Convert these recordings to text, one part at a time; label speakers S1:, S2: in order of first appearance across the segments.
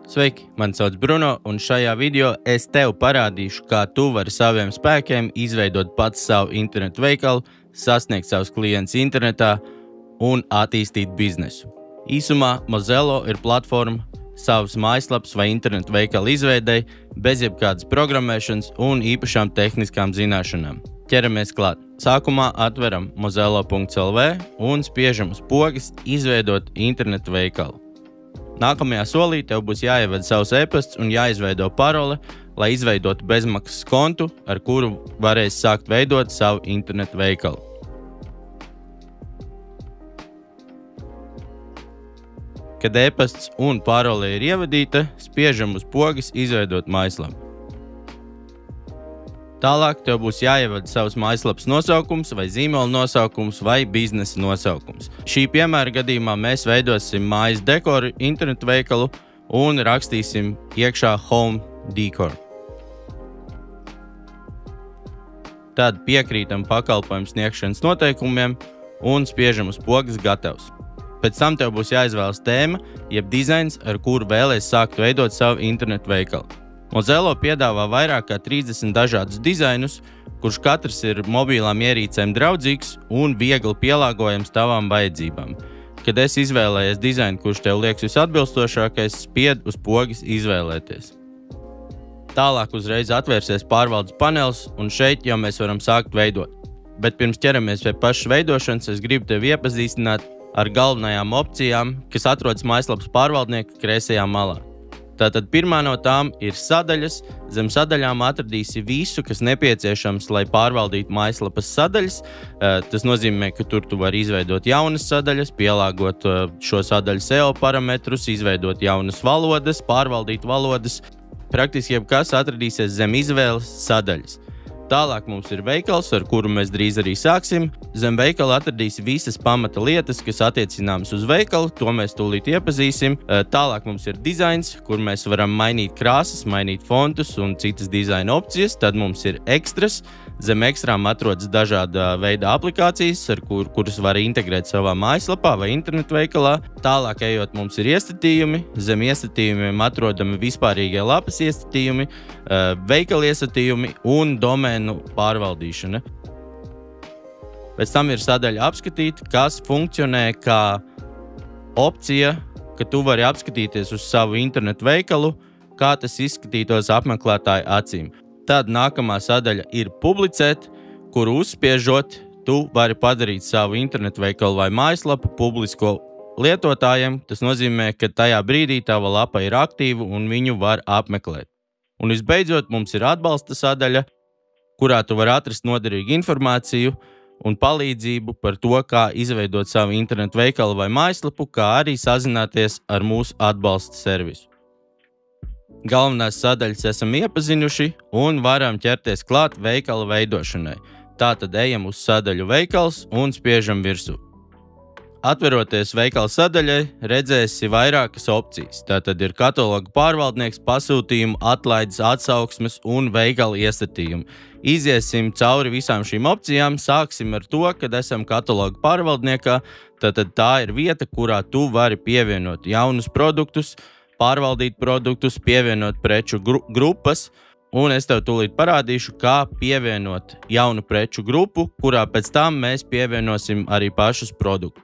S1: Sveiki, mani sauc Bruno, un šajā video es tev parādīšu, kā tu vari saviem spēkiem izveidot pats savu internetu veikalu, sasniegt savus klientus internetā un attīstīt biznesu. Īsumā Mozello ir platforma savas mājaslapas vai internetu veikalu izveidei bez jebkādas programmēšanas un īpašām tehniskām zināšanām. Ķeramies klāt. Sākumā atveram mozello.lv un spiežam uz pogas izveidot internetu veikalu. Nākamajā solī tev būs jāieved savs e-pasts un jāizveido parole, lai izveidotu bezmaksas kontu, ar kuru varēs sākt veidot savu internetu veikalu. Kad e-pasts un parole ir ievadīta, spiežam uz pogas izveidot mājaslapu. Tālāk tev būs jāievada savs mājaslapas nosaukums vai zīmola nosaukums vai biznesa nosaukums. Šī piemēra gadījumā mēs veidosim mājas dekoru internetu veikalu un rakstīsim iekšā Home Decor. Tad piekrītam pakalpojumu sniegšanas noteikumiem un spiežam uz pogas gatavs. Pēc tam tev būs jāizvēlas tēma, jeb dizains, ar kuru vēlēs sākt veidot savu internetu veikalu. Mozello piedāvā vairāk kā 30 dažādus dizainus, kurš katrs ir mobilām ierīcēm draudzīgs un viegli pielāgojams tavām vajadzībām. Kad esi izvēlējies dizainu, kurš tev liekas visatbilstošākais, spied uz pogas izvēlēties. Tālāk uzreiz atvērsies pārvaldes panelis, un šeit jau mēs varam sākt veidot. Bet pirms ķeramies pie pašas veidošanas, es gribu tevi iepazīstināt ar galvenajām opcijām, kas atrodas mājaslapas pārvaldnieka kreisajā malā. Tātad pirmā no tām ir sadaļas. Zem sadaļām atradīsi visu, kas nepieciešams, lai pārvaldītu mājaslapas sadaļas. Tas nozīmē, ka tur tu vari izveidot jaunas sadaļas, pielāgot šo sadaļu SEO parametrus, izveidot jaunas valodas, pārvaldīt valodas. Praktiski jebkas atradīsies zem izvēles sadaļas. Tālāk mums ir veikals, ar kuru mēs drīz arī sāksim. Zem veikala atradīs visas pamata lietas, kas attiecināmas uz veikalu, to mēs tūlīt iepazīsim. Tālāk mums ir dizains, kur mēs varam mainīt krāsas, mainīt fontus un citas dizaina opcijas. Tad mums ir ekstras. Zem ekstrām atrodas dažāda veida aplikācijas, kuras var integrēt savā mājaslapā vai internetu veikalā. Tālāk ejot mums ir iestatījumi. Zem iestatījumiem atrodami vispārīgie lapas iestatījumi, veikala iestatījumi un domēnu pārvaldīšana. Pēc tam ir sadaļa apskatīt, kas funkcionē kā opcija, ka tu vari apskatīties uz savu internetu veikalu, kā tas izskatītos apmeklētāju acīm. Tad nākamā sadaļa ir publicēt, kuru uzspiežot, tu vari padarīt savu internetu veikalu vai mājaslapu publisko lietotājiem. Tas nozīmē, ka tajā brīdī tava lapa ir aktīva un viņu var apmeklēt. Un visbeidzot, mums ir atbalsta sadaļa, kurā tu vari atrast noderīgu informāciju un palīdzību par to, kā izveidot savu internetu veikalu vai mājaslapu, kā arī sazināties ar mūsu atbalsta servisu. Galvenās sadaļas esam iepazinuši un varam ķerties klāt veikala veidošanai. Tātad ejam uz sadaļu veikals un spiežam virsū. Atveroties veikala sadaļai, redzēsi vairākas opcijas. Tātad ir katalogu pārvaldnieks, pasūtījumu, atlaides, atsauksmes un veikala iestatījumi. Iziesim cauri visām šīm opcijām, sāksim ar to, kad esam katalogu pārvaldniekā. Tātad tā ir vieta, kurā tu vari pievienot jaunus produktus, pārvaldīt produktus, pievienot preču grupas, un es tev tūlīt parādīšu, kā pievienot jaunu preču grupu, kurā pēc tam mēs pievienosim arī pašus produktus.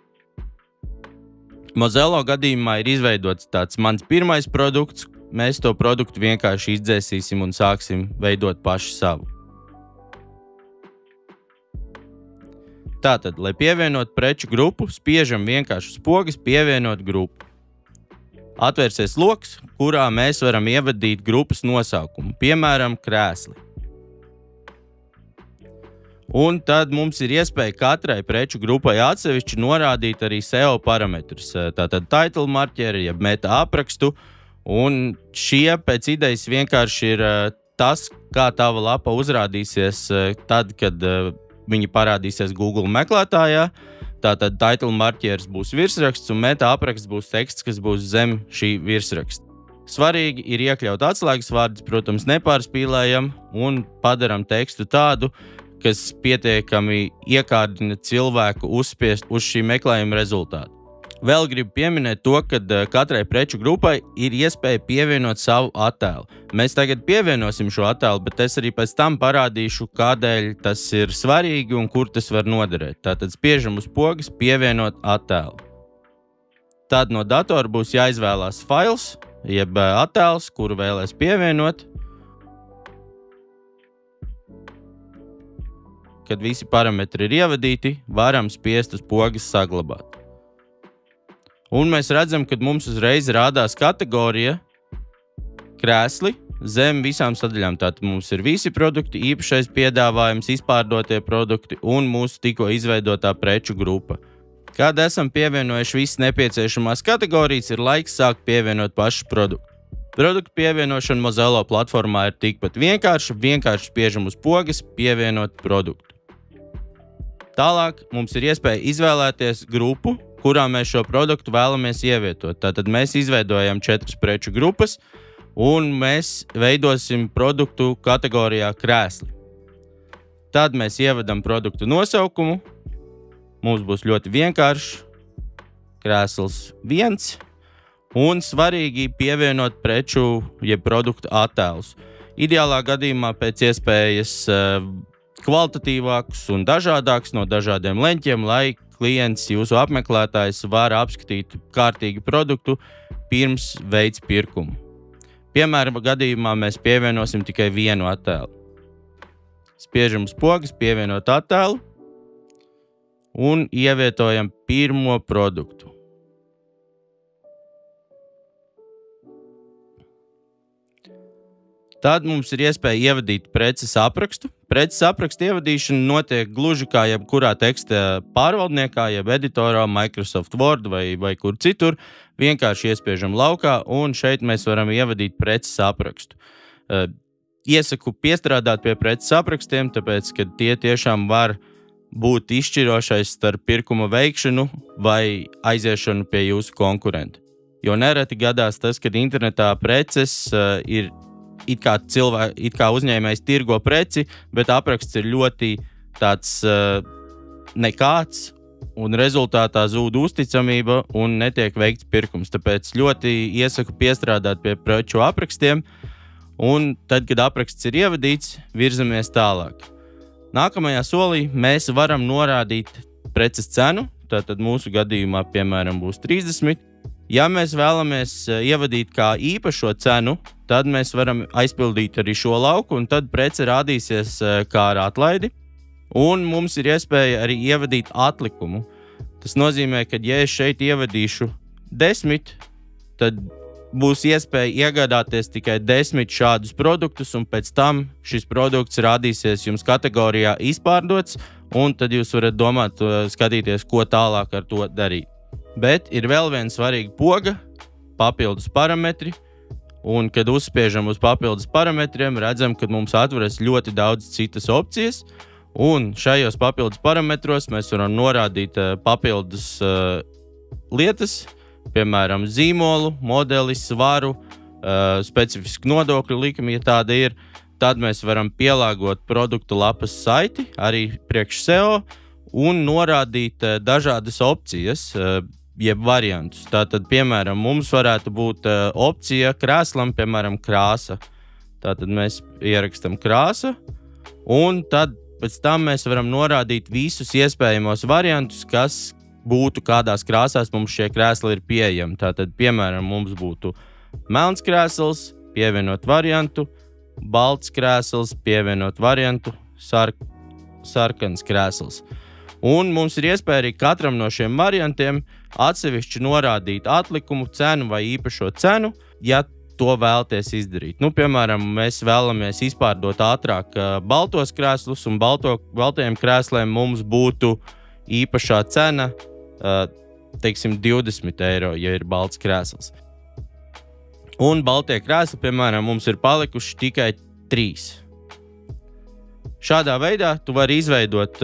S1: Mozello gadījumā ir izveidots tāds mans pirmais produkts. Mēs to produktu vienkārši izdzēsīsim un sāksim veidot paši savu. Tātad, lai pievienot preču grupu, spiežam vienkārši uz pogas pievienot grupu. Atvērsies loks, kurā mēs varam ievadīt grupas nosaukumu, piemēram, krēsli. Un tad mums ir iespēja katrai preču grupai atsevišķi norādīt arī SEO parametrus, tātad title marķeri, jeb meta aprakstu, un šie pēc idejas vienkārši ir tas, kā tava lapa uzrādīsies tad, kad viņi parādīsies Google meklētājā. Tātad title marķieris būs virsraksts un meta apraksts būs teksts, kas būs zem šī virsraksta. Svarīgi ir iekļaut atslēgas vārdus, protams, nepārspīlējam un padaram tekstu tādu, kas pietiekami iekārdina cilvēku uzspiest uz šī meklējuma rezultātu. Vēl gribu pieminēt to, ka katrai preču grupai ir iespēja pievienot savu attēlu. Mēs tagad pievienosim šo attēlu, bet es arī pēc tam parādīšu, kādēļ tas ir svarīgi un kur tas var noderēt. Tātad spiežam uz pogas pievienot attēlu. Tad no datora būs jāizvēlās fails, jeb attēls, kuru vēlēs pievienot. Kad visi parametri ir ievadīti, varam spiest uz pogas saglabāt. Un mēs redzam, ka mums uzreiz rādās kategorija krēsli zem visām sadaļām. Tātad mums ir visi produkti, īpašais piedāvājums, izpārdotie produkti un mūsu tikko izveidotā preču grupa. Kad esam pievienojuši visas nepieciešamās kategorijas, ir laiks sākt pievienot pašu produktu. Produktu pievienošana Mozello platformā ir tikpat vienkārši spiežam uz pogas pievienot produktu. Tālāk mums ir iespēja izvēlēties grupu, kurā mēs šo produktu vēlamies ievietot. Tātad mēs izveidojam 4 preču grupas un mēs veidosim produktu kategorijā krēsli. Tad mēs ievadam produktu nosaukumu. Mums būs ļoti vienkārši krēsls 1 un svarīgi pievienot preču jeb produktu attēlus. Ideālā gadījumā pēc iespējas kvalitatīvāks un dažādāks no dažādiem leņķiem, lai klients, jūsu apmeklētājs var apskatīt kārtīgi produktu pirms veids pirkumu. Piemēram, gadījumā mēs pievienosim tikai vienu attēlu. Spiežam uz pogas, pievienot attēlu un ievietojam pirmo produktu. Tad mums ir iespēja ievadīt preces aprakstu. Preces aprakstu ievadīšana notiek gluži kā jebkurā teksta pārvaldniekā, jeb editorā, Microsoft Word vai kur citur. Vienkārši iespiežam laukā un šeit mēs varam ievadīt preces aprakstu. Iesaku piestrādāt pie preces aprakstiem, tāpēc, ka tie tiešām var būt izšķirošais starp pirkuma veikšanu vai aiziešanu pie jūsu konkurenta. Jo nereti gadās tas, kad internetā preces ir it kā uzņēmējs tirgo preci, bet apraksts ir ļoti tāds nekāds, un rezultātā zūd uzticamība un netiek veikts pirkums. Tāpēc ļoti iesaku piestrādāt pie preču aprakstiem, un tad, kad apraksts ir ievadīts, virzamies tālāk. Nākamajā solī mēs varam norādīt preces cenu, tātad mūsu gadījumā, piemēram, būs 30. Ja mēs vēlamies ievadīt kā īpašo cenu, tad mēs varam aizpildīt arī šo lauku, un tad prece rādīsies kā ar atlaidi. Un mums ir iespēja arī ievadīt atlikumu. Tas nozīmē, ka ja es šeit ievadīšu 10, tad būs iespēja iegādāties tikai 10 šādus produktus, un pēc tam šis produkts rādīsies jums kategorijā izpārdots, un tad jūs varat domāt, skatīties, ko tālāk ar to darīt. Bet ir vēl viena svarīga poga, papildus parametri, un, kad uzspiežam uz papildus parametriem, redzam, ka mums atveras ļoti daudz citas opcijas, un šajos papildus parametros mēs varam norādīt papildus lietas, piemēram, zīmolu, modeli, svaru, specifisku nodokļu likumu, ja tāda ir. Tad mēs varam pielāgot produktu lapas saiti, arī priekš SEO, un norādīt dažādas opcijas, jeb variantus. Tātad, piemēram, mums varētu būt opcija krēslam, piemēram, krāsa. Tātad mēs ierakstam krāsa, un tad pēc tam mēs varam norādīt visus iespējamos variantus, kas būtu kādās krāsās mums šie krēsli ir pieejami. Tātad, piemēram, mums būtu melns krēsls, pievienot variantu, balts krēsls, pievienot variantu, sarkans krēsls. Un mums ir iespēja arī katram no šiem variantiem atsevišķi norādīt atlikumu, cenu vai īpašo cenu, ja to vēlaties izdarīt. Nu, piemēram, mēs vēlamies izpārdot ātrāk baltos krēslus, un baltajiem krēsliem mums būtu īpašā cena, teiksim, 20 eiro, ja ir balts krēsls. Un baltie krēsli, piemēram, mums ir palikuši tikai 3. Šādā veidā tu vari izveidot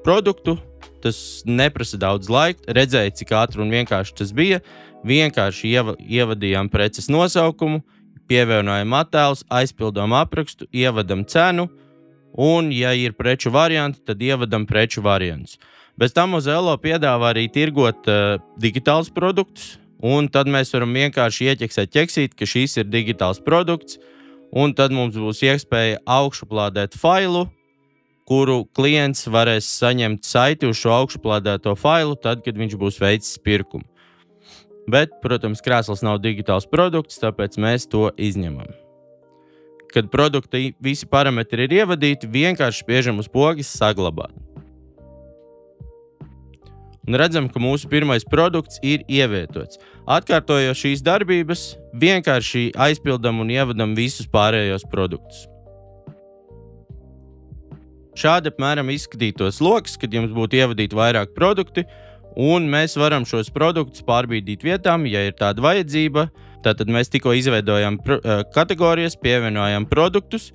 S1: produktu, tas neprasa daudz laika, redzēja, cik ātri un vienkārši tas bija, vienkārši ievadījām preces nosaukumu, pievienojam attēlus, aizpildām aprakstu, ievadam cenu, un, ja ir preču varianti, tad ievadam preču variantus. Bez tam Mozello piedāvā arī tirgot digitālus produktus, un tad mēs varam vienkārši ieķeksēt ķeksīt, ka šīs ir digitāls produkts, un tad mums būs iespēja augšuplādēt failu, kuru klients varēs saņemt saiti uz šo augšuplādēto failu, tad, kad viņš būs veicis pirkumu. Bet, protams, krēsls nav digitāls produkts, tāpēc mēs to izņemam. Kad produkta visi parametri ir ievadīti, vienkārši spiežam uz pogas saglabāt. Un redzam, ka mūsu pirmais produkts ir ievietots. Atkārtojot šīs darbības, vienkārši aizpildam un ievadam visus pārējos produktus. Šādi apmēram izskatītos loks, kad jums būtu ievadīti vairāk produkti, un mēs varam šos produktus pārbīdīt vietām, ja ir tāda vajadzība. Tātad mēs tikko izveidojam kategorijas, pievienojam produktus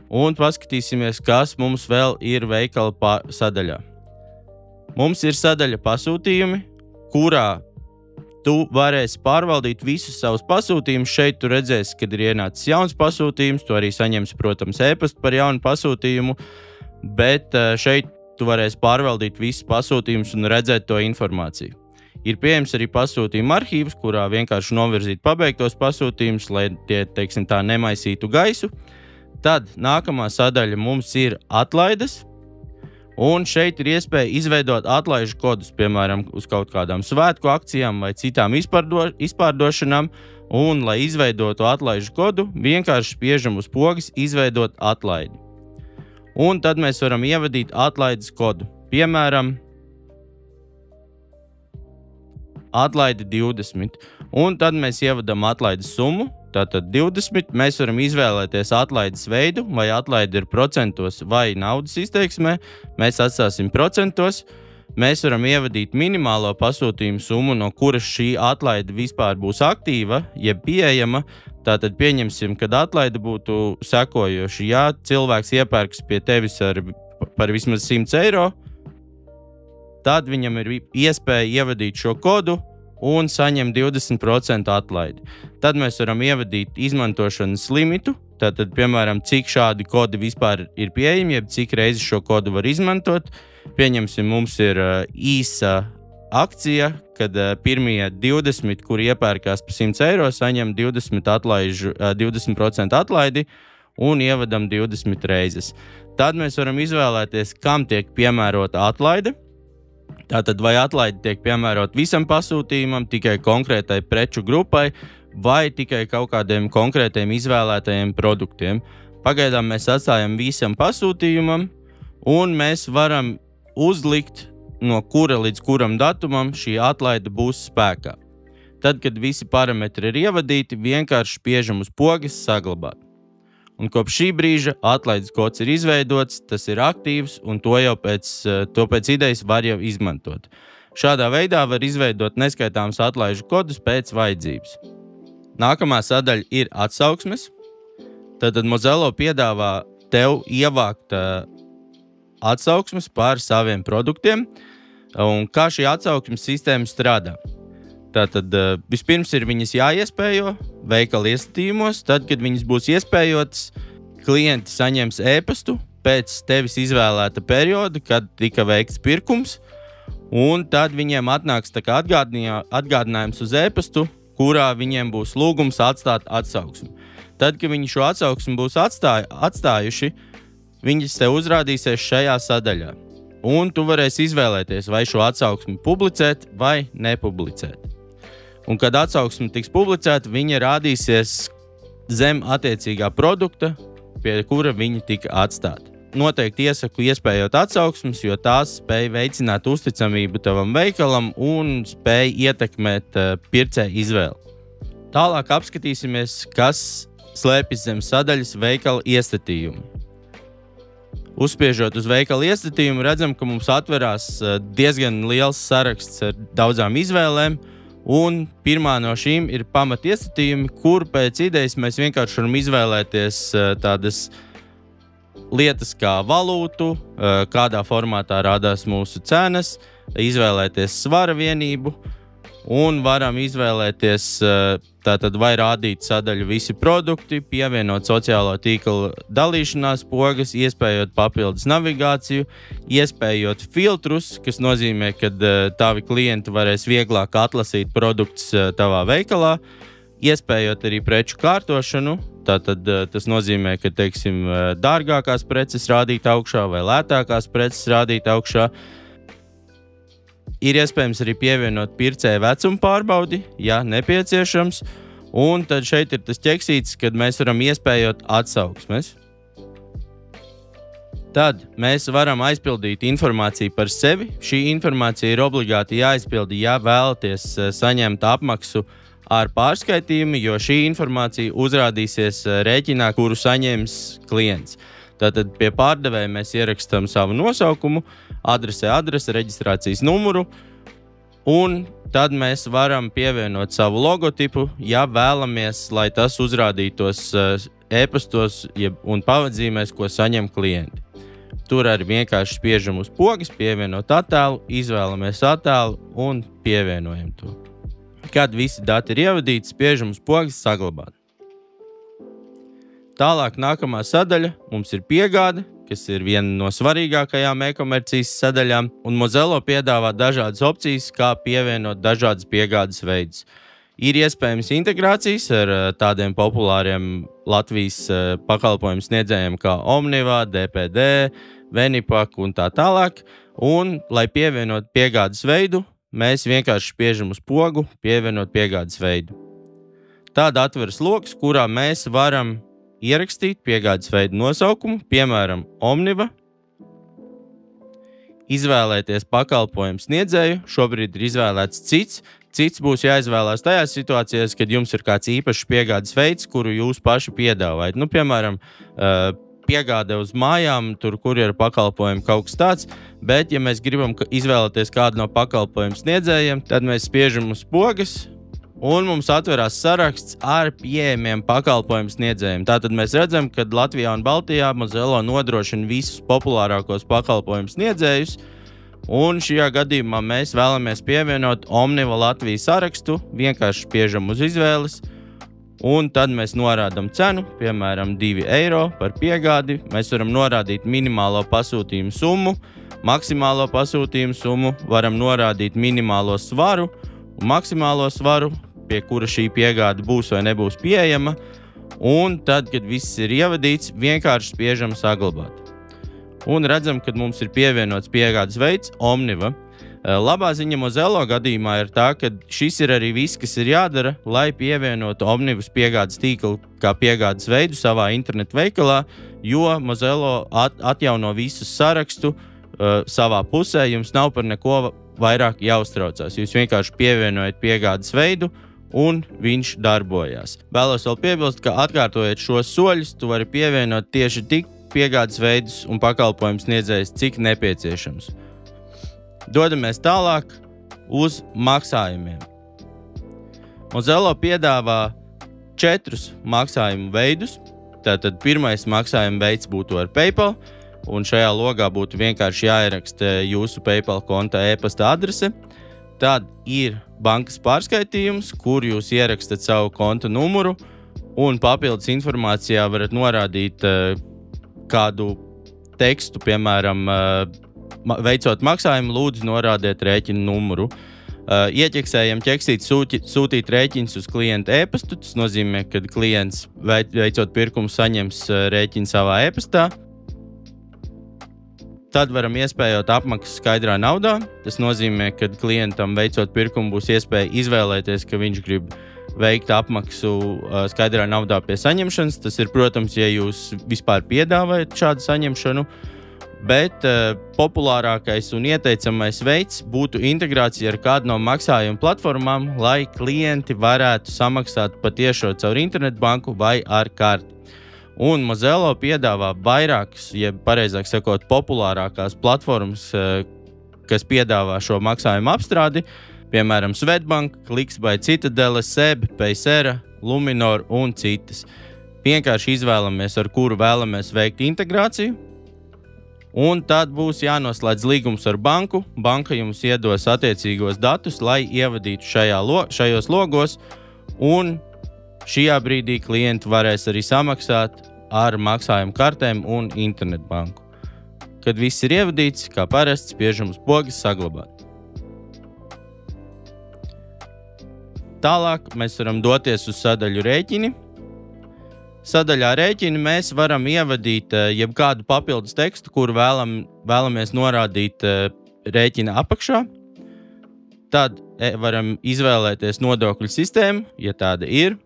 S1: un paskatīsimies, kas mums vēl ir veikala sadaļā. Mums ir sadaļa pasūtījumi, kurā tu varēsi pārvaldīt visus savus pasūtījumus. Šeit tu redzēsi, kad ir ienācis jauns pasūtījums, tu arī saņemsi, protams, e-pastu par jaunu pasūtījumu, bet šeit tu varēsi pārvaldīt visus pasūtījumus un redzēt to informāciju. Ir pieejams arī pasūtījuma arhīvs, kurā vienkārši novirzīt pabeigtos pasūtījumus, lai tie, teiksim tā, nemaisītu gaisu. Tad nākamā sadaļa mums ir atlaides, un šeit ir iespēja izveidot atlaižu kodus, piemēram, uz kaut kādām svētku akcijām vai citām izpārdošanām, un, lai izveidotu atlaižu kodu, vienkārši spiežam uz pogas izveidot atlaidi. Un tad mēs varam ievadīt atlaides kodu, piemēram, atlaidi 20, un tad mēs ievadam atlaides summu, tātad 20, mēs varam izvēlēties atlaides veidu, vai atlaidi ir procentos vai naudas izteiksmē, mēs atstāsim procentos, mēs varam ievadīt minimālo pasūtījumu summu, no kuras šī atlaide vispār būs aktīva, jeb pieejama, tātad pieņemsim, kad atlaide būtu sekojoši, ja cilvēks iepērks pie tevis par vismaz 100 eiro, tad viņam ir iespēja ievadīt šo kodu un saņemt 20% atlaidi. Tad mēs varam ievadīt izmantošanas limitu, tātad, piemēram, cik šādi kodi vispār ir pieejami, jeb cik reizes šo kodu var izmantot. Pieņemsim, mums ir īsa akcija, kad pirmie 20, kuri iepērkās par 100 eiro, saņem 20% atlaidi un ievadam 20 reizes. Tad mēs varam izvēlēties, kam tiek piemērota atlaide. Tātad vai atlaide tiek piemērot visam pasūtījumam, tikai konkrētai preču grupai vai tikai kaut kādiem konkrētiem izvēlētajiem produktiem. Pagaidām mēs atstājam visam pasūtījumam un mēs varam uzlikt, no kura līdz kuram datumam šī atlaide būs spēkā. Tad, kad visi parametri ir ievadīti, vienkārši spiežam uz pogas saglabāt. Un kopš šī brīža atlaides kods ir izveidots, tas ir aktīvs, un to pēc idejas var jau izmantot. Šādā veidā var izveidot neskaitāmus atlaižu kodus pēc vajadzības. Nākamā sadaļa ir atsauksmes. Tātad Mozello piedāvā tev ievākt atsauksmes par saviem produktiem, un kā šī atsauksmes sistēma strādā. Tātad vispirms ir viņas jāiespējo veikala ieskatījumos, tad, kad viņas būs iespējotas, klienti saņems e-pastu pēc tevis izvēlēta perioda, kad tika veikts pirkums, un tad viņiem atnāks tā kā atgādinājums uz e-pastu, kurā viņiem būs lūgums atstāt atsauksmi. Tad, kad viņi šo atsauksmi būs atstājuši, viņas tev uzrādīsies šajā sadaļā, un tu varēsi izvēlēties, vai šo atsauksmi publicēt vai nepublicēt. Un, kad atsauksme tiks publicēta, viņa rādīsies zem attiecīgā produkta, pie kura viņa tika atstāta. Noteikti iesaku iespējot atsauksmes, jo tās spēj veicināt uzticamību tavam veikalam un spēj ietekmēt pircēju izvēli. Tālāk apskatīsimies, kas slēpjas zem sadaļas veikala iestatījumi. Uzspiežot uz veikala iestatījumu, redzam, ka mums atverās diezgan liels saraksts ar daudzām izvēlēm, un pirmā no šīm ir pamatiesatījumi, kur pēc idejas mēs vienkārši varam izvēlēties tādas lietas kā valūtu, kādā formātā rādās mūsu cenas, izvēlēties svara vienību, un varam izvēlēties tātad vai rādīt sadaļu visi produkti, pievienot sociālo tīklu dalīšanās pogas, iespējot papildus navigāciju, iespējot filtrus, kas nozīmē, ka tavi klienti varēs vieglāk atlasīt produktus tavā veikalā, iespējot arī preču kārtošanu. Tātad tas nozīmē, ka, teiksim, dārgākās preces rādīt augšā vai lētākās preces rādīt augšā. Ir iespējams arī pievienot pircēju vecumu pārbaudi, ja nepieciešams. Un tad šeit ir tas ķeksītis, kad mēs varam iespējot atsauksmes. Tad mēs varam aizpildīt informāciju par sevi. Šī informācija ir obligāti jāizpilda, ja vēlaties saņemt apmaksu ar pārskaitījumu, jo šī informācija uzrādīsies rēķinā, kuru saņems klients. Tātad pie pārdevēja mēs ierakstām savu nosaukumu, adrese, reģistrācijas numuru, un tad mēs varam pievienot savu logotipu, ja vēlamies, lai tas uzrādītos e-pastos un pavadzīmēs, ko saņem klienti. Tur arī vienkārši spiežam uz pogas, pievienot attēlu, izvēlamies attēlu un pievienojam to. Kad visi dati ir ievadīti, spiežam uz pogas saglabāt. Tālāk nākamā sadaļa mums ir piegāde, kas ir viena no svarīgākajām e-komercijas sadaļām, un Mozello piedāvā dažādas opcijas, kā pievienot dažādas piegādes veidus. Ir iespējams integrācijas ar tādiem populāriem Latvijas pakalpojumu sniedzējiem kā Omniva, DPD, Venipak un tā tālāk, un, lai pievienot piegādes veidu, mēs vienkārši spiežam uz pogu, pievienot piegādes veidu. Tāda atveras loks, kurā mēs varam ierakstīt piegādes veidu nosaukumu, piemēram, Omniva, izvēlēties pakalpojumu sniedzēju, šobrīd ir izvēlēts cits būs jāizvēlās tajās situācijās, kad jums ir kāds īpašs piegādes veids, kuru jūs paši piedāvājat. Piemēram, piegāde uz mājām, tur, kur ir pakalpojumi kaut kas tāds, bet, ja mēs gribam izvēlēties kādu no pakalpojumu sniedzējiem, tad mēs spiežam uz pogas, un mums atverās saraksts ar pieejamiem pakalpojumu sniedzējiem. Tātad mēs redzam, ka Latvijā un Baltijā Mozello nodrošina visus populārākos pakalpojumu sniedzējus, un šajā gadījumā mēs vēlamies pievienot Omniva Latvijas sarakstu, vienkārši spiežam uz izvēles, un tad mēs norādam cenu, piemēram, 2 eiro par piegādi. Mēs varam norādīt minimālo pasūtījumu summu, maksimālo pasūtījumu summu, varam norādīt minimālo svaru un maksimālo svaru, pie kura šī piegāde būs vai nebūs pieejama, un tad, kad viss ir ievadīts, vienkārši spiežam saglabāt. Un redzam, ka mums ir pievienots piegādes veids Omniva. Labā ziņa Mozello gadījumā ir tā, ka šis ir arī viss, kas ir jādara, lai pievienotu Omnivas piegādes tīklu kā piegādes veidu savā internetu veikalā, jo Mozello atjauno visu sarakstu savā pusē, jums nav par neko vairāk jāuztraucās. Jūs vienkārši pievienojat piegādes veidu, un viņš darbojās. Vēlos vēl piebilst, ka atkārtojot šos soļus, tu vari pievienot tieši tik piegādes veidus un pakalpojumu sniedzējus, cik nepieciešams. Dodamies tālāk uz maksājumiem. Mozello piedāvā 4 maksājumu veidus. Tātad pirmais maksājuma veids būtu ar PayPal, un šajā logā būtu vienkārši jāieraksta jūsu PayPal konta e-pasta adrese. Tad ir bankas pārskaitījums, kur jūs ierakstat savu konta numuru, un papildus informācijā varat norādīt kādu tekstu, piemēram, veicot maksājumu, lūdzu norādiet rēķinu numuru. Ieķeksējam ķeksīt sūtīt rēķinus uz klienta e-pastu. Tas nozīmē, ka klients veicot pirkumu saņems rēķinu savā e-pastā. Tad varam iespējot apmaksu skaidrā naudā. Tas nozīmē, ka klientam veicot pirkumu būs iespēja izvēlēties, ka viņš grib veikt apmaksu skaidrā naudā pie saņemšanas. Tas ir, protams, ja jūs vispār piedāvājat šādu saņemšanu, bet populārākais un ieteicamais veids būtu integrācija ar kādu no maksājuma platformām, lai klienti varētu samaksāt patiešo caur internetbanku vai ar karti. Un Mozello piedāvā vairākas, jeb pareizāk sakot, populārākās platformas, kas piedāvā šo maksājumu apstrādi, piemēram, Swedbank, Kliksbai, Citadele, SEB, Paysera, Luminor un citas. Vienkārši izvēlamies, ar kuru vēlamies veikt integrāciju, Un tad būs jānoslēdz līgums ar banku. Banka jums iedos attiecīgos datus, lai ievadītu šajos logos. Un šajā brīdī klienti varēs arī samaksāt ar maksājumu kartēm un internetbanku. Kad viss ir ievadīts, kā parasts, spiežam uz pogas saglabāt. Tālāk mēs varam doties uz sadaļu rēķini. Sadaļā rēķini mēs varam ievadīt jebkādu papildus tekstu, kuru vēlamies norādīt rēķina apakšā. Tad varam izvēlēties nodokļu sistēmu, ja tāda ir.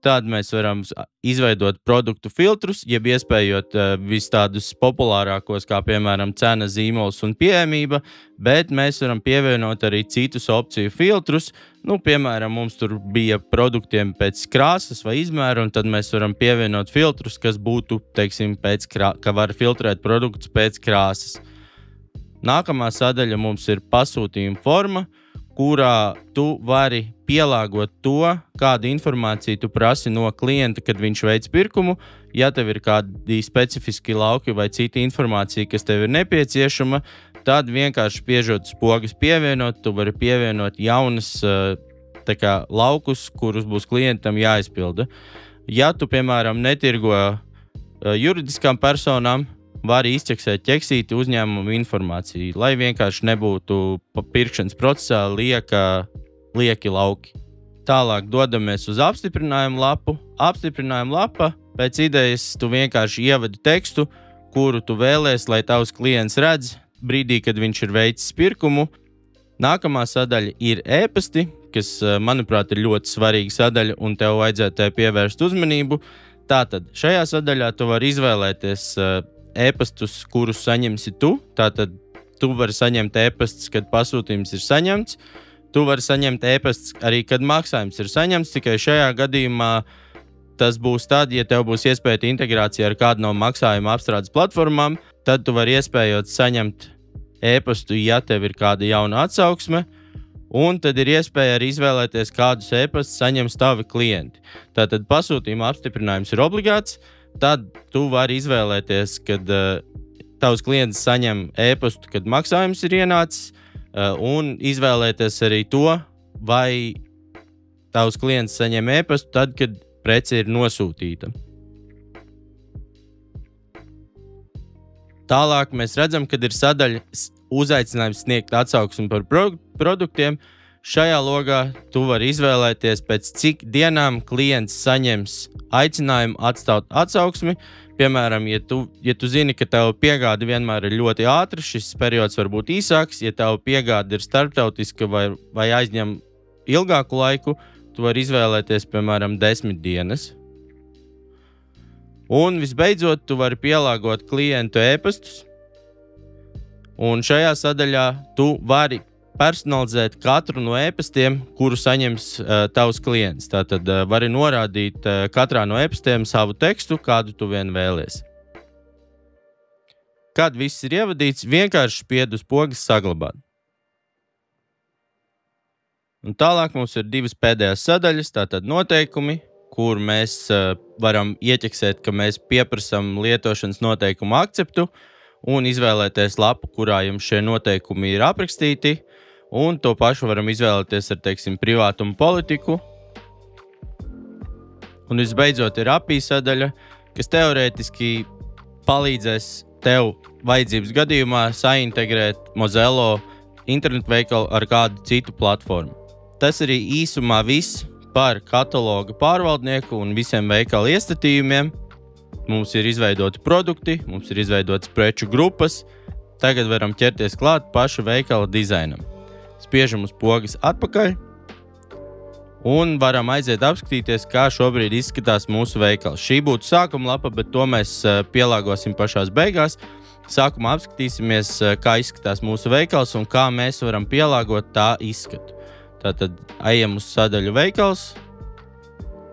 S1: Tad mēs varam izveidot produktu filtrus, jeb iespējot vis tādus populārākos, kā piemēram cena, zīmols un pieejamība, bet mēs varam pievienot arī citus opciju filtrus. Piemēram, mums tur bija produktiem pēc krāsas vai izmēra, un tad mēs varam pievienot filtrus, kas būtu, teiksim, ka var filtrēt produktus pēc krāsas. Nākamā sadaļa mums ir pasūtījuma forma, kurā tu vari pielāgot to, kādu informāciju tu prasi no klienta, kad viņš veic pirkumu. Ja tev ir kādi specifiski lauki vai cita informācija, kas tev ir nepieciešama, tad vienkārši spiežot uz pogas pievienot, tu vari pievienot jaunas laukus, kurus būs klientam jāizpilda. Ja tu, piemēram, netirgo juridiskām personām, vari izķeksēt ķeksīti uzņēmumu informāciju, lai vienkārši nebūtu pirkšanas procesā lieki lauki. Tālāk dodamies uz apstiprinājumu lapu. Apstiprinājuma lapa pēc idejas tu vienkārši ievadi tekstu, kuru tu vēlies, lai tavs klients redz brīdī, kad viņš ir veicis pirkumu. Nākamā sadaļa ir e-pasti, kas, manuprāt, ir ļoti svarīga sadaļa un tev vajadzētu pievērst uzmanību. Tātad šajā sadaļā tu vari izvēlēties e-pastus, kurus saņemsi tu. Tātad tu vari saņemt e-pastus, kad pasūtījums ir saņemts. Tu vari saņemt e-pastus arī, kad maksājums ir saņemts. Tikai šajā gadījumā tas būs tad, ja tev būs iespēja integrācija ar kādu no maksājuma apstrādes platformām, tad tu vari iespējot saņemt e-pastu, ja tev ir kāda jauna atsauksme. Un tad ir iespēja arī izvēlēties, kādus e-pastus saņems tavi klienti. Tātad pasūtījuma apstiprinājums ir obligāts. Tad tu vari izvēlēties, kad tavs klients saņem e-pastu, kad maksājums ir ienācis, un izvēlēties arī to, vai tavs klients saņem e-pastu tad, kad prece ir nosūtīta. Tālāk mēs redzam, kad ir sadaļa uzaicinājums sniegt atsauksmi par produktiem. Šajā logā tu vari izvēlēties, pēc cik dienām klients saņems aicinājumu atstāt atsauksmi. Piemēram, ja tu zini, ka tev piegāde vienmēr ir ļoti ātra, šis periods var būt īsāks. Ja tev piegāde ir starptautiska vai aizņem ilgāku laiku, tu vari izvēlēties, piemēram, 10 dienas. Un visbeidzot, tu vari pielāgot klientu e-pastus. Un šajā sadaļā tu vari personalizēt katru no e-pastiem, kuru saņems tavs klients. Tātad vari norādīt katrā no e-pastiem savu tekstu, kādu tu vien vēlies. Kad viss ir ievadīts, vienkārši spied uz pogas saglabāt. Un tālāk mums ir divas pēdējās sadaļas, tātad noteikumi, kur mēs varam ieķeksēt, ka mēs pieprasam lietošanas noteikumu akceptu un izvēlēties lapu, kurā jums šie noteikumi ir aprakstīti. Un to pašu varam izvēlēties ar, teiksim, privātumu politiku. Un visbeidzot ir API sadaļa, kas teorētiski palīdzēs tev vajadzības gadījumā saintegrēt Mozello internetu veikalu ar kādu citu platformu. Tas arī īsumā viss par kataloga pārvaldnieku un visiem veikalu iestatījumiem. Mums ir izveidoti produkti, mums ir izveidotas preču grupas. Tagad varam ķerties klāt pašu veikala dizainam. Spiežam uz pogas atpakaļ un varam aiziet apskatīties, kā šobrīd izskatās mūsu veikals. Šī būtu sākuma lapa, bet to mēs pielāgosim pašās beigās. Sākumā apskatīsimies, kā izskatās mūsu veikals un kā mēs varam pielāgot tā izskatu. Tātad ejam uz sadaļu veikals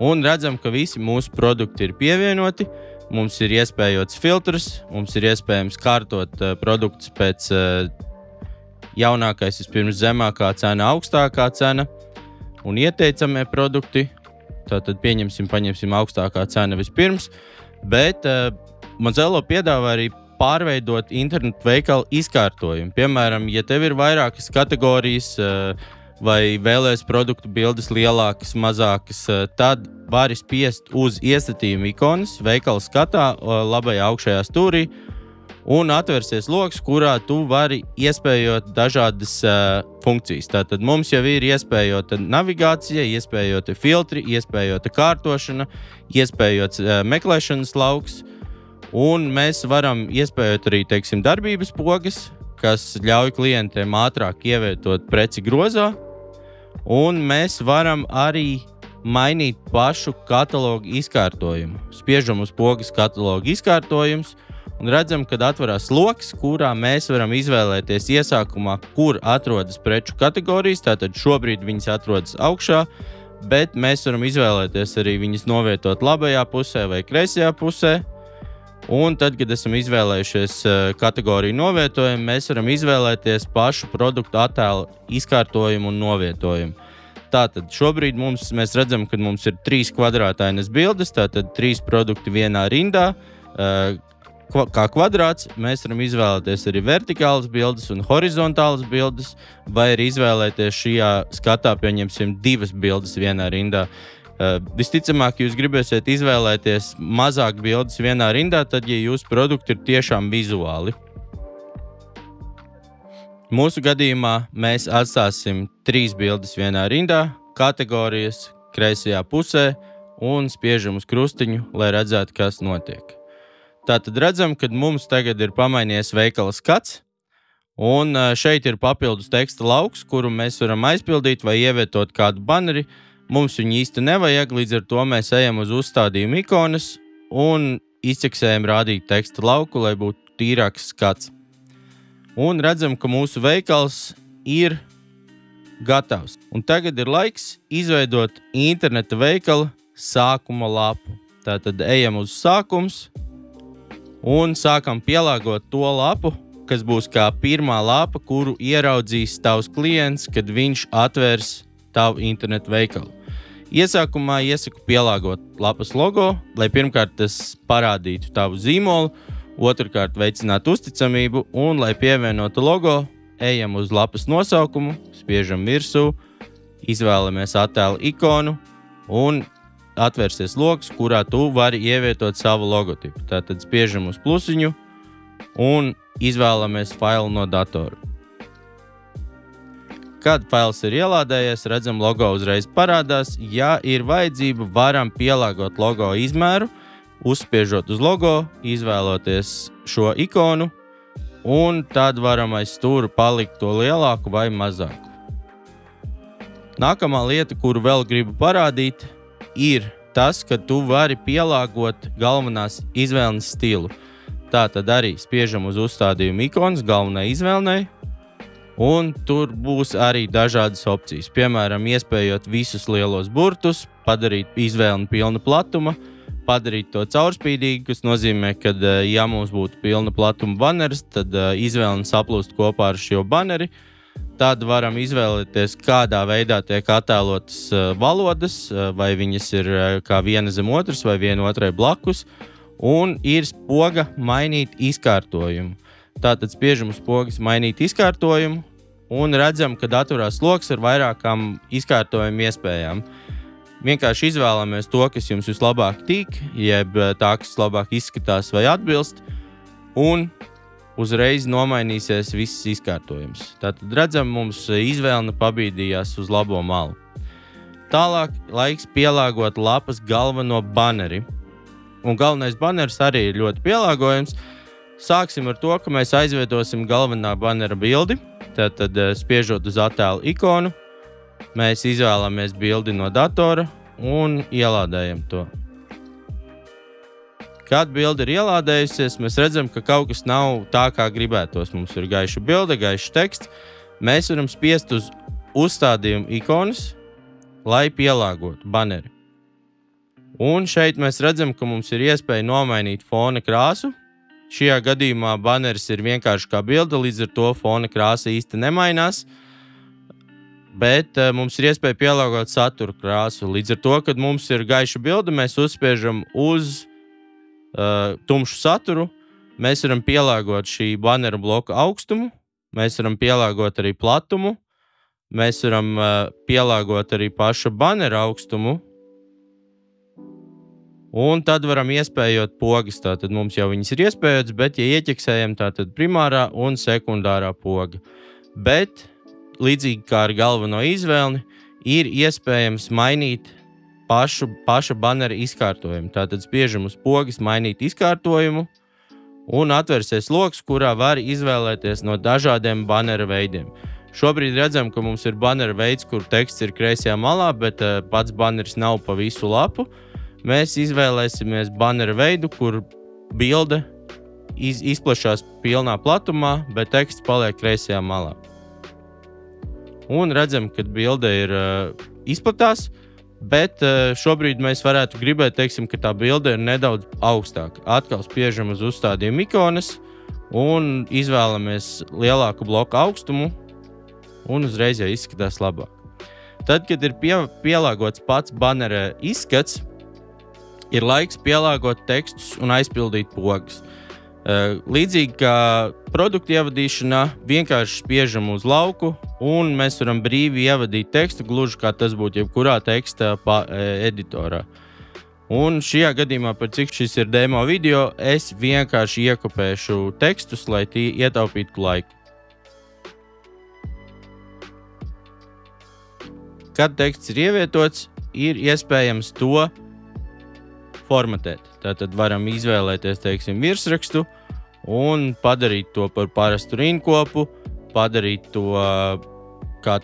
S1: un redzam, ka visi mūsu produkti ir pievienoti. Mums ir iespējots filtrs, mums ir iespējams kārtot produktus pēc jaunākais vispirms zemākā cena, augstākā cena un ieteicamie produkti. Tātad paņemsim augstākā cena vispirms, bet Mozello piedāvā arī pārveidot internetu veikalu izkārtojumu. Piemēram, ja tev ir vairākas kategorijas vai vēlēs produktu bildes lielākas, mazākas, tad vari spiest uz iestatījuma ikonas veikala skatā labajā augšējā stūrī un atversies loks, kurā tu vari iespējot dažādas funkcijas. Tātad mums jau ir iespējota navigācija, iespējota filtri, iespējota kārtošana, iespējots meklēšanas lauks, un mēs varam iespējot arī, teiksim, darbības pogas, kas ļauj klientiem ātrāk ievietot preci grozā, un mēs varam arī mainīt pašu katalogu izkārtojumu. Spiežam uz pogas katalogu izkārtojums, un redzam, kad atverās loks, kurā mēs varam izvēlēties iesākumā, kur atrodas preču kategorijas. Tātad šobrīd viņas atrodas augšā, bet mēs varam izvēlēties arī viņas novietot labajā pusē vai kreisajā pusē. Un tad, kad esam izvēlējušies kategoriju novietojumu, mēs varam izvēlēties pašu produktu attēlu izkārtojumu un novietojumu. Tātad šobrīd mēs redzam, ka mums ir 3 kvadrātainas bildes, tātad 3 produkti vienā rindā. Kā kvadrāts, mēs varam izvēlēties arī vertikālas bildes un horizontālas bildes, vai arī izvēlēties šajā skatā, pieņemsim, 2 bildes vienā rindā. Visticamāk, jūs gribēsiet izvēlēties mazāk bildes vienā rindā, tad, ja jūsu produkti ir tiešām vizuāli. Mūsu gadījumā mēs atstāsim 3 bildes vienā rindā, kategorijas kreisajā pusē un spiežam uz krustiņu, lai redzētu, kas notiek. Tātad redzam, ka mums tagad ir pamainies veikala skats, un šeit ir papildus teksta lauks, kuru mēs varam aizpildīt vai ievietot kādu baneri. Mums viņu īsti nevajag, līdz ar to mēs ejam uz uzstādījumu ikonas un izceksējam rādīt teksta lauku, lai būtu tīrāks skats. Un redzam, ka mūsu veikals ir gatavs. Un tagad ir laiks izveidot interneta veikala sākuma lapu. Tātad ejam uz sākums un sākam pielāgot to lapu, kas būs kā pirmā lapa, kuru ieraudzīs tavs klients, kad viņš atvērs tavu internetu veikalu. Iesākumā iesaku pielāgot lapas logo, lai pirmkārt tas parādītu tavu zīmolu, otrkārt veicinātu uzticamību, un, lai pievienotu logo, ejam uz lapas nosaukumu, spiežam virsū, izvēlamies attēlu ikonu un atvērsies loks, kurā tu vari ievietot savu logotipu. Tātad spiežam uz plusiņu un izvēlamies failu no datora. Kad fails ir ielādējies, redzam, logo uzreiz parādās. Ja ir vajadzība, varam pielāgot logo izmēru, uzspiežot uz logo, izvēloties šo ikonu, un tad varam aiz stūra palikt to lielāku vai mazāku. Nākamā lieta, kuru vēl gribu parādīt, ir tas, ka tu vari pielāgot galvenās izvēles stilu. Tātad arī spiežam uz uzstādījumu ikonas galvenai izvēlnei, un tur būs arī dažādas opcijas. Piemēram, iespējot visus lielos burtus, padarīt izvēli pilna platuma, padarīt to caurspīdīgu, kas nozīmē, ka, ja mums būtu pilna platuma baneris, tad izvēle saplūst kopā ar šo baneri. Tad varam izvēlēties, kādā veidā tiek attēlotas valodas, vai viņas ir kā viena zem otras vai viena otrai blakus, un ir spoga mainīt izkārtojumu. Tātad spiežam uz spogas mainīt izkārtojumu, un redzam, ka atverās loks ar vairākām izkārtojumu iespējām. Vienkārši izvēlamies to, kas jums vislabāk tīk, jeb tā, kas labāk izskatās vai atbilst, un uzreiz nomainīsies viss izkārtojums. Tātad redzam, mums izvēle pabīdījās uz labo malu. Tālāk laiks pielāgot lapas galveno baneri. Un galvenais baneris arī ir ļoti pielāgojams. Sāksim ar to, ka mēs aizvietosim galvenā banera bildi. Tātad spiežot uz attēlu ikonu, mēs izvēlamies bildi no datora un ielādējam to. Kad bilde ir ielādējusies, mēs redzam, ka kaut kas nav tā, kā gribētos. Mums ir gaiša bilde, gaišs teksts. Mēs varam spiest uz uzstādījumu ikonas, lai pielāgotu baneri. Un šeit mēs redzam, ka mums ir iespēja nomainīt fona krāsu. Šajā gadījumā baneris ir vienkārši kā bilde, līdz ar to fona krāsa īsti nemainās. Bet mums ir iespēja pielāgot satura krāsu. Līdz ar to, kad mums ir gaiša bilde, mēs uzspiežam uz tumšu saturu, Mēs varam pielāgot šī banera bloka augstumu, mēs varam pielāgot arī platumu, mēs varam pielāgot arī paša banera augstumu, un tad varam iespējot pogas. Tātad mums jau viņas ir iespējotas, bet ja ieķeksējam, tātad primārā un sekundārā poga. Bet, līdzīgi kā ar galveno izvēli, ir iespējams mainīt paša banera izkārtojumu. Tātad spiežam uz pogas mainīt izkārtojumu, un atvērsies loks, kurā var izvēlēties no dažādiem banera veidiem. Šobrīd redzam, ka mums ir banera veids, kur teksts ir kreisajā malā, bet pats baneris nav pa visu lapu. Mēs izvēlēsimies banera veidu, kur bilde izplešās pilnā platumā, bet teksts paliek kreisajā malā. Un redzam, ka bilde ir izplatās, bet šobrīd mēs varētu gribēt, teiksim, ka tā bilde ir nedaudz augstāka. Atkal spiežam uz uzstādījumu ikonas un izvēlamies lielāku bloku augstumu, un uzreiz jau izskatās labāk. Tad, kad ir pielāgots pats banera izskats, ir laiks pielāgot tekstus un aizpildīt pogas. Līdzīgi kā produktu ievadīšanā, vienkārši spiežam uz lauku, un mēs varam brīvi ievadīt tekstu, gluži kā tas būtu jebkurā teksta editorā. Un šajā gadījumā, par cik šis ir demo video, es vienkārši iekopēšu tekstus, lai tie ietaupītu laiku. Kad teksts ir ievietots, ir iespējams to formatēt. Tātad varam izvēlēties, teiksim, virsrakstu un padarīt to par parastu rindkopu, padarīt to kā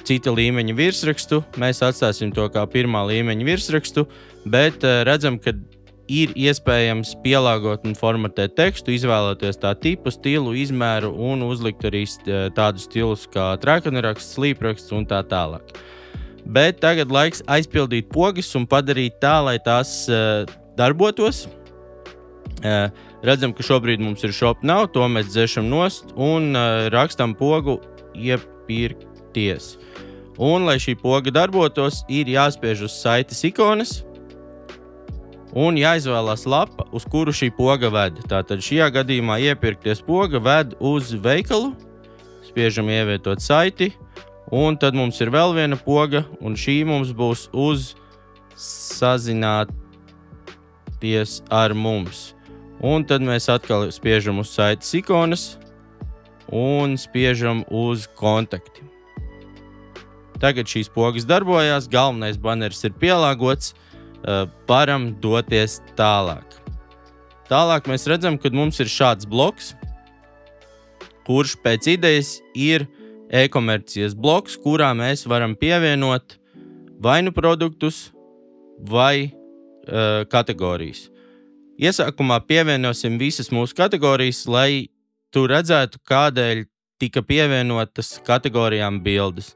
S1: cita līmeņa virsrakstu. Mēs atstāsim to kā pirmā līmeņa virsrakstu, bet redzam, ka ir iespējams pielāgot un formatēt tekstu, izvēlēties tā tipu, stilu, izmēru un uzlikt arī tādus stilus kā treknraksts, slīpraksts un tā tālāk. Bet tagad laiks aizpildīt pogas un padarīt tā, lai tās darbotos. Redzam, ka šobrīd mums ir shop nav, to mēs dzešam nost un rakstam pogu iepirkties. Un, lai šī poga darbotos, ir jāspiež uz saites ikonas un jāizvēlās lapa, uz kuru šī poga ved. Tātad šajā gadījumā iepirkties poga ved uz veikalu, spiežam ievietot saiti, un tad mums ir vēl viena poga, un šī mums būs uz sazināties ar mums. Un tad mēs atkal spiežam uz saites ikonas un spiežam uz kontakti. Tagad šīs pogas darbojās, galvenais baneris ir pielāgots, varam doties tālāk. Tālāk mēs redzam, ka mums ir šāds bloks, kurš pēc idejas ir e-komercijas bloks, kurā mēs varam pievienot vai nu produktus vai kategorijas. Iesākumā pievienosim visas mūsu kategorijas, lai tu redzētu, kādēļ tika pievienotas kategorijām bildes.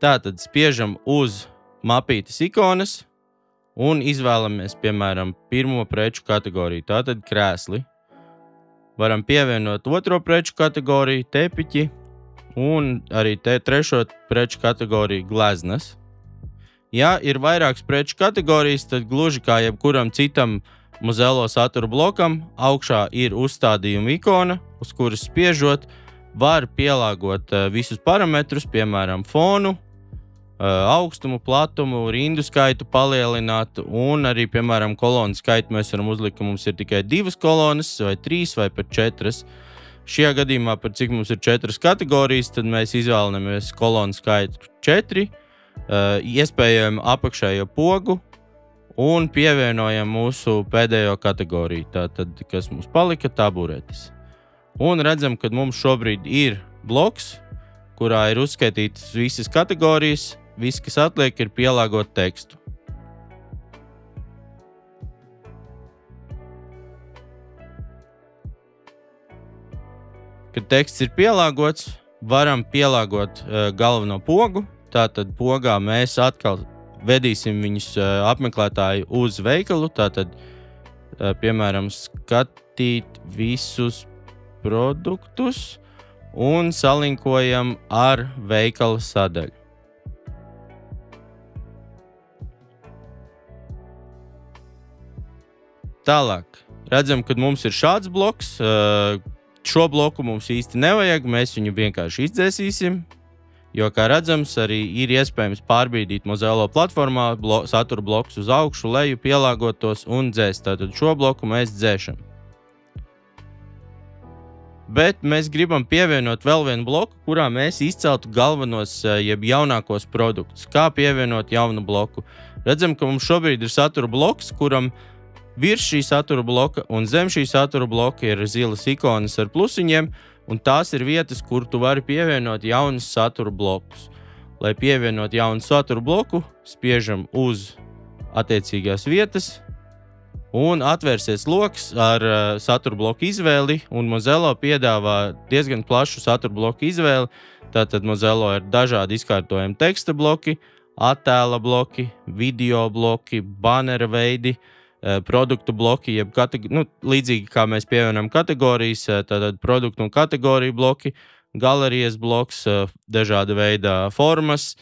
S1: Tātad spiežam uz mapītes ikonas un izvēlamies, piemēram, pirmo preču kategoriju, tātad krēsli. Varam pievienot otro preču kategoriju, tepiķi, un arī trešo preču kategoriju gleznas. Ja ir vairākas preču kategorijas, tad gluži kā jebkuram citam Mozello satura blokam, augšā ir uzstādījuma ikona, uz kuras spiežot, var pielāgot visus parametrus, piemēram, fonu, augstumu, platumu, rindu skaitu palielināt, un arī, piemēram, kolonu skaitu mēs varam uzlikt, ka mums ir tikai 2 kolonas, vai 3, vai pat 4. Šajā gadījumā, par cik mums ir 4 kategorijas, tad mēs izvēlamies kolonu skaitu 4, iespējami apakšējo pogu, un pievienojam mūsu pēdējo kategoriju, tātad, kas mums palika, taburetes. Un redzam, ka mums šobrīd ir bloks, kurā ir uzskaitītas visas kategorijas, viss, kas atliek, ir pielāgot tekstu. Kad teksts ir pielāgots, varam pielāgot galveno pogu, tātad pogā mēs atkal vedīsim viņus apmeklētāju uz veikalu, tātad, piemēram, skatīt visus produktus un salinkojam ar veikala sadaļu. Tālāk, redzam, ka mums ir šāds bloks. Šo bloku mums īsti nevajag, mēs viņu vienkārši izdzēsīsim, jo, kā redzams, arī ir iespējams pārbīdīt Mozello platformā satura blokus uz augšu, leju, pielāgot tos un dzēst. Tātad šo bloku mēs dzēšam. Bet mēs gribam pievienot vēl vienu bloku, kurā mēs izceltu galvenos, jeb jaunākos produktus. Kā pievienot jaunu bloku? Redzam, ka mums šobrīd ir satura bloks, kuram virs šī satura bloka un zem šī satura bloka ir zilas ikonas ar plusiņiem, un tās ir vietas, kur tu vari pievienot jaunus satura blokus. Lai pievienot jaunu satura bloku, spiežam uz attiecīgās vietas, un atvērsies loks ar satura bloku izvēli, un Mozello piedāvā diezgan plašu satura bloku izvēli. Tātad Mozello ir dažādi izkārtojami teksta bloki, attēla bloki, video bloki, banera veidi, produktu bloki, jeb līdzīgi kā mēs pievienam kategorijas, tātad produktu un kategoriju bloki, galerijas bloks, dažāda veida formas,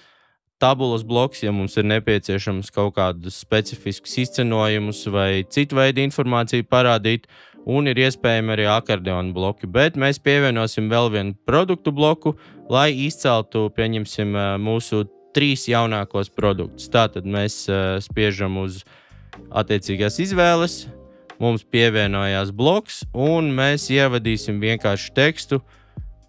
S1: tabulas bloks, ja mums ir nepieciešams kaut kādus specifiskus izcenojumus vai citu veidu informāciju parādīt, un ir iespējami arī akordeona bloki, bet mēs pievienosim vēl vienu produktu bloku, lai izceltu, pieņemsim, mūsu 3 jaunākos produktus. Tātad mēs spiežam uz attiecīgās izvēles, mums pievienojās bloks, un mēs ievadīsim vienkārši tekstu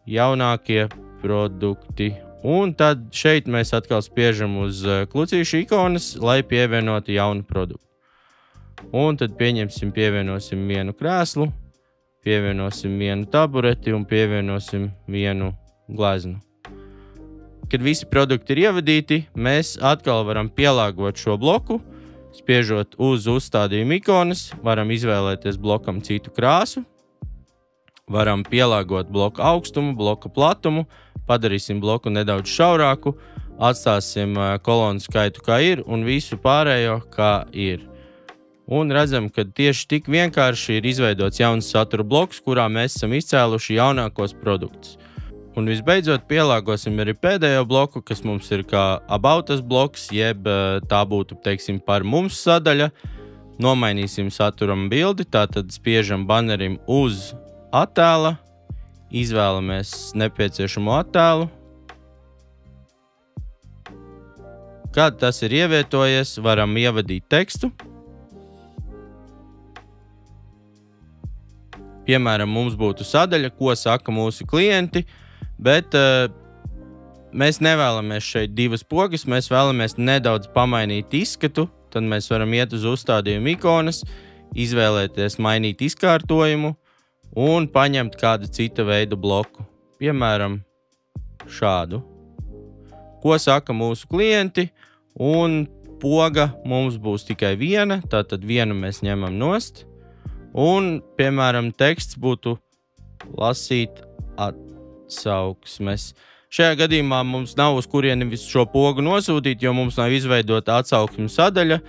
S1: jaunākie produkti. Un tad šeit mēs atkal spiežam uz klucīšu ikonas, lai pievienotu jaunu produktu. Un tad pievienosim vienu krēslu, pievienosim vienu tabureti un pievienosim vienu gleznu. Kad visi produkti ir ievadīti, mēs atkal varam pielāgot šo bloku, spiežot uz uzstādījumu ikonas, varam izvēlēties blokam citu krāsu, varam pielāgot bloku augstumu, bloku platumu, padarīsim bloku nedaudz šaurāku, atstāsim kolonu skaitu kā ir un visu pārējo kā ir. Un redzam, ka tieši tik vienkārši ir izveidots jauns satura bloks, kurā mēs esam izcēluši jaunākos produktus. Un visbeidzot pielāgosim arī pēdējo bloku, kas mums ir kā About Us bloks, jeb tā būtu, teiksim, par mums sadaļa. Nomainīsim saturam bildi, tātad spiežam banerim uz attēla, izvēlamies nepieciešamo attēlu. Kad tas ir ievietojies, varam ievadīt tekstu. Piemēram, mums būtu sadaļa, ko saka mūsu klienti, bet mēs nevēlamies šeit 2 pogas, mēs vēlamies nedaudz pamainīt izskatu, tad mēs varam iet uz uzstādījumu ikonas, izvēlēties mainīt izkārtojumu un paņemt kādu cita veida bloku. Piemēram, šādu. Ko saka mūsu klienti, un poga mums būs tikai viena, tātad vienu mēs ņemam nost, un, piemēram, teksts būtu lasīt atsauksmes. Šajā gadījumā mums nav uz kurieni visu šo pogu nosūtīt, jo mums nav izveidota atsauksmu sadaļa,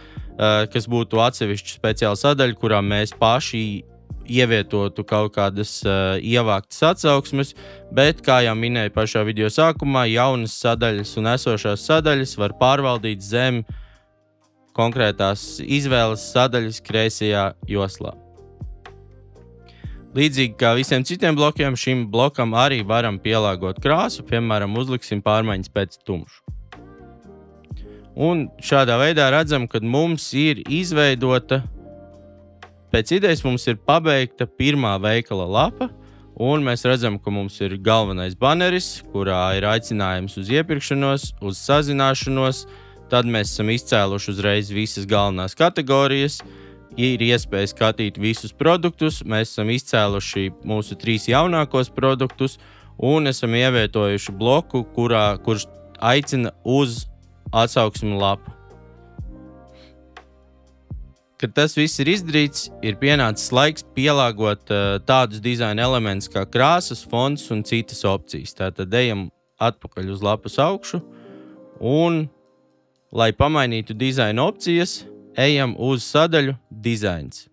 S1: kas būtu atsevišķa speciāla sadaļa, kurā mēs paši ievietotu kaut kādas ievāktas atsauksmes, bet, kā jau minēju pašā video sākumā, jaunas sadaļas un esošās sadaļas var pārvaldīt zem konkrētās izvēles sadaļas kreisajā joslā. Līdzīgi kā visiem citiem blokiem, šim blokam arī varam pielāgot krāsu, piemēram, uzliksim pārmaiņas pēc tumšu. Un šādā veidā redzam, ka mums ir izveidota, pēc idejas mums ir pabeigta pirmā veikala lapa, un mēs redzam, ka mums ir galvenais baneris, kurā ir aicinājums uz iepirkšanos, uz sazināšanos, tad mēs esam izcēluši uzreiz visas galvenās kategorijas, ir iespēja skatīt visus produktus, mēs esam izcēluši mūsu 3 jaunākos produktus un esam ievietojuši bloku, kurš aicina uz atsauksmu lapu. Kad tas viss ir izdarīts, ir pienācis laiks pielāgot tādus dizaina elementus kā krāsas, fonts un citas opcijas. Tātad ejam atpakaļ uz lapas augšu un, lai pamainītu dizaina opcijas, ejam uz sadaļu Dizains.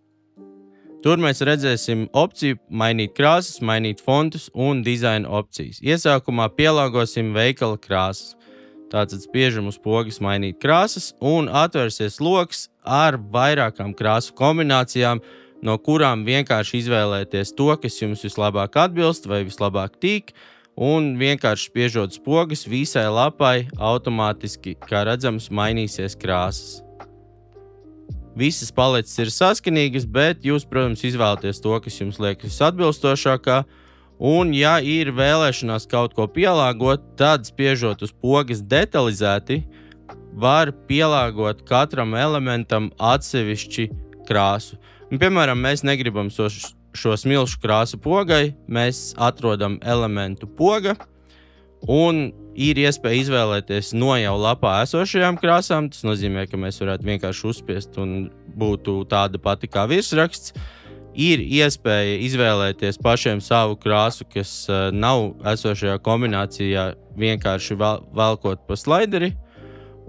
S1: Tur mēs redzēsim opciju mainīt krāsas, mainīt fontus un dizaina opcijas. Iesākumā pielāgosim veikala krāsas. Tātad spiežam uz pogas mainīt krāsas un atvērsies loks ar vairākām krāsu kombinācijām, no kurām vienkārši izvēlēties to, kas jums vislabāk atbilst vai vislabāk tīk, un vienkārši spiežot spogas visai lapai automātiski, kā redzams, mainīsies krāsas. Visas paletes ir saskanīgas, bet jūs, protams, izvēlaties to, kas jums liekas visatbilstošākā, un ja ir vēlēšanās kaut ko pielāgot, tad spiežot uz pogas detalizēti, var pielāgot katram elementam atsevišķi krāsu. Un, piemēram, mēs negribam šo smilšu krāsu pogai, mēs atrodam elementu poga, un ir iespēja izvēlēties no jau lapā esošajām krāsām. Tas nozīmē, ka mēs varētu vienkārši uzspiest un būtu tāda pati kā virsraksts. Ir iespēja izvēlēties pašiem savu krāsu, kas nav esošajā kombinācijā, vienkārši velkot pa slaideri.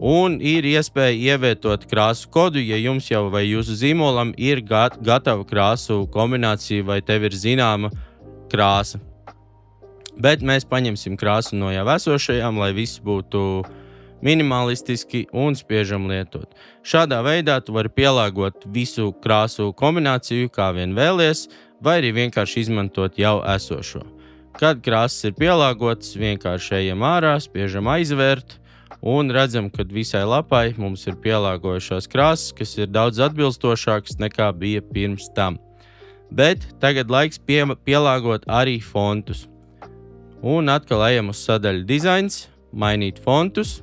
S1: Un ir iespēja ievietot krāsu kodu, ja jums jau vai jūsu zīmolam ir gatava krāsu kombinācija vai tev ir zināma krāsa. Bet mēs paņemsim krāsu no jau esošajām, lai viss būtu minimalistiski un spiežam lietot. Šādā veidā tu vari pielāgot visu krāsu kombināciju, kā vien vēlies, vai arī vienkārši izmantot jau esošo. Kad krāsas ir pielāgotas, vienkārši ejam ārā, spiežam aizvērt un redzam, ka visai lapai mums ir pielāgojušās krāsas, kas ir daudz atbilstošākas nekā bija pirms tam. Bet tagad laiks pielāgot arī fontus. Un atkal ejam uz sadaļu dizains, mainīt fontus.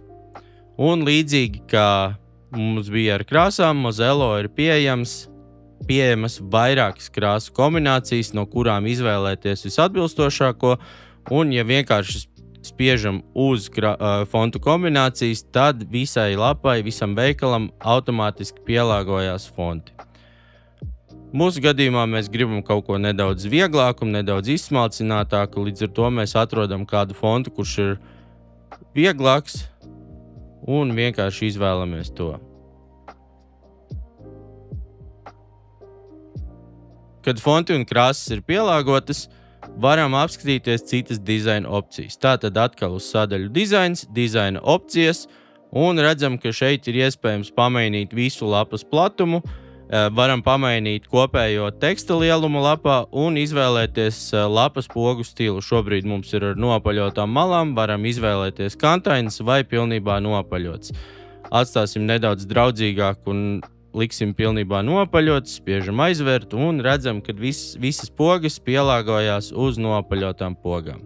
S1: Un līdzīgi kā mums bija ar krāsām, Mozello ir pieejamas vairākas krāsu kombinācijas, no kurām izvēlēties visatbilstošāko. Un ja vienkārši spiežam uz fontu kombinācijas, tad visai lapai, visam veikalam automātiski pielāgojās fonti. Mūsu gadījumā mēs gribam kaut ko nedaudz vieglāku un nedaudz izsmalcinātāku, līdz ar to mēs atrodam kādu fontu, kurš ir vieglāks, un vienkārši izvēlamies to. Kad fonti un krāsas ir pielāgotas, varam apskatīties citas dizaina opcijas. Tātad atkal uz sadaļu dizains, dizaina opcijas, un redzam, ka šeit ir iespējams pamainīt visu lapas platumu, varam pamainīt kopējo teksta lielumu lapā un izvēlēties lapas pogu stilu. Šobrīd mums ir ar nopaļotām malām, varam izvēlēties kantainas vai pilnībā nopaļots. Atstāsim nedaudz draudzīgāk un liksim pilnībā nopaļots, spiežam aizvērt un redzam, ka visas pogas pielāgojās uz nopaļotām pogām.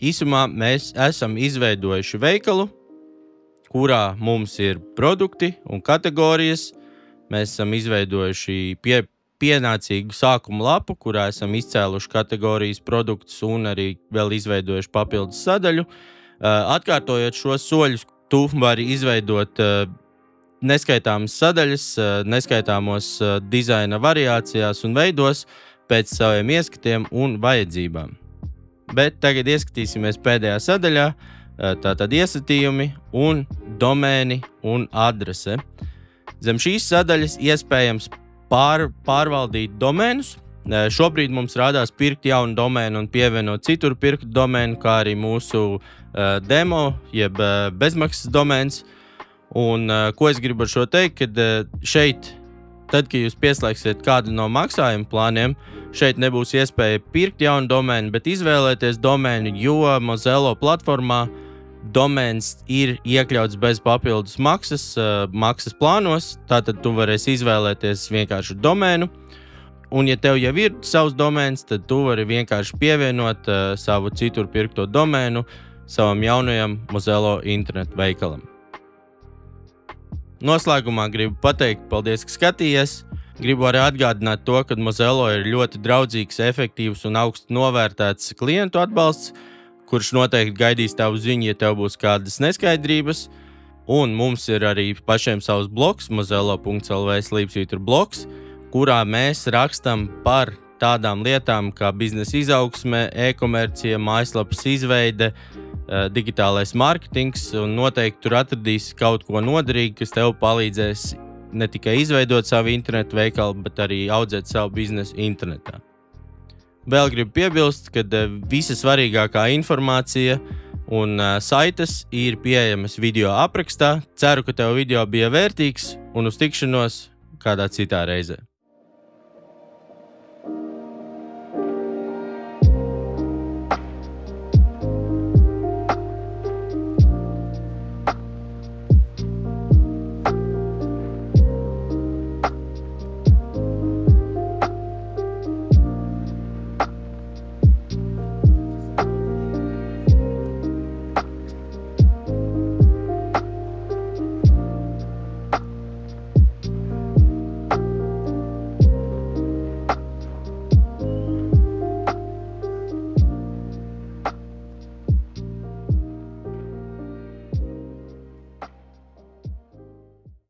S1: Īsumā mēs esam izveidojuši veikalu, kurā mums ir produkti un kategorijas. Mēs esam izveidojuši pienācīgu sākuma lapu, kurā esam izcēluši kategorijas produktus un arī vēl izveidojuši papildus sadaļu. Atkārtojot šos soļus, tu vari izveidot neskaitāmas sadaļas, neskaitāmos dizaina variācijās un veidos pēc saviem ieskatiem un vajadzībām. Bet tagad ieskatīsimies pēdējā sadaļā, tātad iesatījumi un domēni un adrese. Zem šīs sadaļas iespējams pārvaldīt domēnus. Šobrīd mums rādās pirkt jaunu domēnu un pievienot citur pirktu domēnu, kā arī mūsu demo, jeb bezmaksas domēns. Un ko es gribu ar šo teikt, kad šeit, tad, kad jūs pieslēgsiet kādu no maksājuma plāniem, šeit nebūs iespēja pirkt jaunu domēnu, bet izvēlēties domēnu, jo Mozello platformā domēns ir iekļauts bez papildus maksas plānos, tātad tu varēsi izvēlēties vienkārši domēnu. Un ja tev jau ir savs domēns, tad tu vari vienkārši pievienot savu citur pirkto domēnu savam jaunajam Mozello internetu veikalam. Noslēgumā gribu pateikt paldies, ka skatījies. Gribu arī atgādināt to, ka Mozello ir ļoti draudzīgs, efektīvs un augstu novērtēts klientu atbalsts, kurš noteikti gaidīs tavu ziņu, ja tev būs kādas neskaidrības. Un mums ir arī pašiem savs blogs, mozello.lv/blogs, kurā mēs rakstam par tādām lietām kā biznesa izaugsme, e-komercija, mājaslapas izveide, digitālais mārketings, un noteikti tur atradīsi kaut ko noderīgu, kas tev palīdzēs ne tikai izveidot savu internetu veikalu, bet arī audzēt savu biznesu internetā. Vēl gribu piebilst, ka visa svarīgākā informācija un saites ir pieejamas video aprakstā. Ceru, ka tev video bija vērtīgs un uz tikšanos kādā citā reizē.